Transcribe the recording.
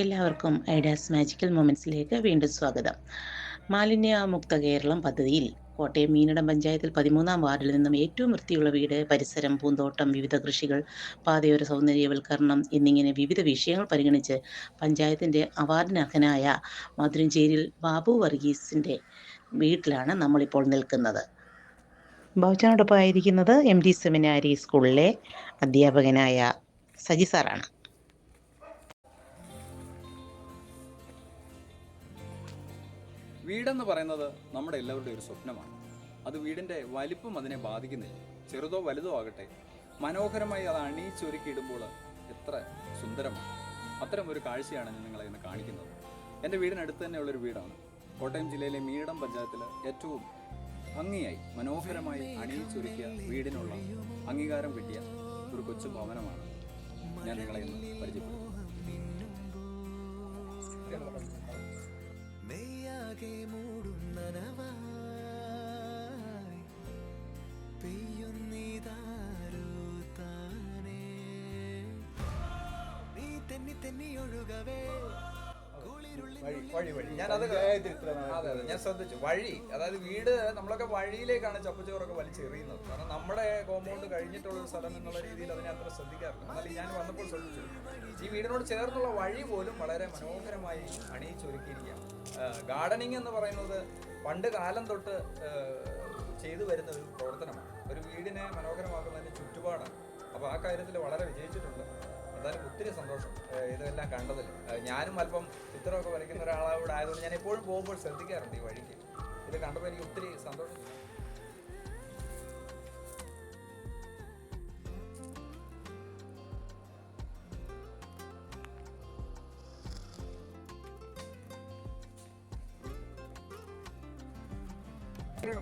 എല്ലാവർക്കും ഐഡാസ് മാജിക്കൽ മൊമെൻറ്റ്സിലേക്ക് വീണ്ടും സ്വാഗതം. മാലിന്യമുക്ത കേരളം പദ്ധതിയിൽ കോട്ടയം മീനടം പഞ്ചായത്തിൽ 13-ാം വാർഡിൽ നിന്നും ഏറ്റവും വൃത്തിയുള്ള വീട്, പരിസരം, പൂന്തോട്ടം, വിവിധ കൃഷികൾ, പാതയോര സൗന്ദര്യവൽക്കരണം എന്നിങ്ങനെ വിവിധ വിഷയങ്ങൾ പരിഗണിച്ച് പഞ്ചായത്തിൻ്റെ അവാർഡിനർഹനായ മധുരഞ്ചേരിൽ ബാബു വർഗീസിൻ്റെ വീട്ടിലാണ് നമ്മളിപ്പോൾ നിൽക്കുന്നത്. ബൗച്ചനോടൊപ്പം ആയിരിക്കുന്നത് MD സെമിനാരി സ്കൂളിലെ അധ്യാപകനായ സജി സാറാണ്. വീടെന്ന് പറയുന്നത് നമ്മുടെ എല്ലാവരുടെയും ഒരു സ്വപ്നമാണ്. അത് വീടിൻ്റെ വലിപ്പം അതിനെ ബാധിക്കുന്നില്ല. ചെറുതോ വലുതോ ആകട്ടെ, മനോഹരമായി അത് അണിയിച്ചൊരുക്കിയിടുമ്പോൾ എത്ര സുന്ദരമാണ്. അത്തരം ഒരു കാഴ്ചയാണ് ഞാൻ നിങ്ങളെ ഇന്ന് കാണിക്കുന്നത്. എൻ്റെ വീടിനടുത്ത് തന്നെയുള്ളൊരു വീടാണ്. കോട്ടയം ജില്ലയിലെ മീനടം പഞ്ചായത്തിൽ ഏറ്റവും ഭംഗിയായി മനോഹരമായി അണിയിച്ചൊരുക്കിയ വീടിനുള്ള അംഗീകാരം കിട്ടിയ ഒരു കൊച്ചു ഭവനമാണ് ഞാൻ നിങ്ങളെ ഇന്ന് പരിചയപ്പെടുത്തുന്നത്. നെയ്യാകെ മൂടുന്നനവായി പെയ്യുന്നിതാരോ താനേ നീ തെന്നി തെന്നി ഒഴുകവേ വഴി ഞാനത് ഞാൻ ശ്രദ്ധിച്ചു. വഴി, അതായത് വീട് നമ്മളൊക്കെ വഴിയിലേക്കാണ് ചപ്പുചോറൊക്കെ വലിച്ചെറിയുന്നത്. കാരണം നമ്മുടെ കോമ്പൗണ്ട് കഴിഞ്ഞിട്ടുള്ള ഒരു സ്ഥലം എന്നുള്ള രീതിയിൽ അതിനെ അത്ര ശ്രദ്ധിക്കാറില്ല. എന്നാൽ ഞാൻ വന്നപ്പോൾ ശ്രദ്ധിച്ചു, ഈ വീടിനോട് ചേർന്നുള്ള വഴി പോലും വളരെ മനോഹരമായി അണിയിച്ചൊരുക്കിയിരിക്കുകയാണ്. ഗാർഡനിങ് എന്ന് പറയുന്നത് പണ്ട് കാലം തൊട്ട് ചെയ്തു വരുന്ന ഒരു പ്രവർത്തനമാണ്. ഒരു വീടിനെ മനോഹരമാക്കുന്നതിന് ചുറ്റുപാടാണ്. അപ്പോൾ ആ കാര്യത്തിൽ വളരെ വിജയിച്ചിട്ടുണ്ട്. എന്തായാലും ഒത്തിരി സന്തോഷം ഇതെല്ലാം കണ്ടതിൽ. ഞാനും അല്പം ചിത്രമൊക്കെ വരയ്ക്കുന്ന ഒരാളോട് ആയതുകൊണ്ട് ഞാൻ എപ്പോഴും പോകുമ്പോൾ ശ്രദ്ധിക്കാറുണ്ട് ഈ വഴിക്ക്. ഇത് കണ്ടപ്പോൾ എനിക്ക് ഒത്തിരി സന്തോഷം. Pero